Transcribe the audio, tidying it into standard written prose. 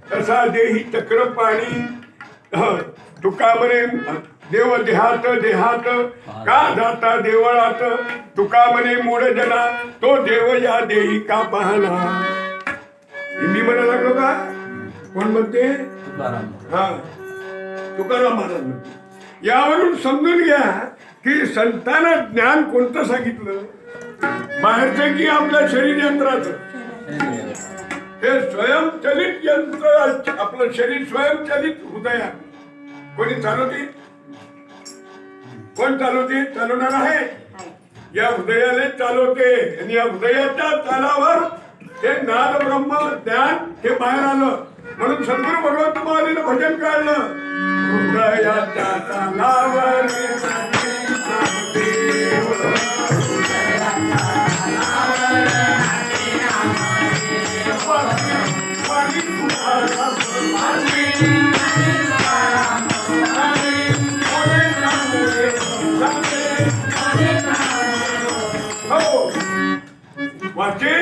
तसा देही चक्र पाणी तुका म्हणे देव देहात देहात का जाता देवळात तुका म्हणे मूढ जना तो देव या देही का पाहना. हिंदी म्हणा लागलो का कोण म्हणते हा तुकाराम महाराज म्हणते. यावरून समजून घ्या की संतांना ज्ञान कोणतं सांगितलं बाहेरचं की आपल्या शरीर यंत्राचं. हे स्वयंचलित यंत्र आपलं शरीर स्वयंचलित हृदया कोणी चालवते कोण चालवते चालवणार आहे या हृदयाला चालवते आणि या हृदयाच्या तालावर हे नाद ब्रह्म ज्ञान हे बाहेर आलं म्हणून सद्गुरू भगवंत महाराजांनी भजन काढलं हृदयाच्या तालावर वाचे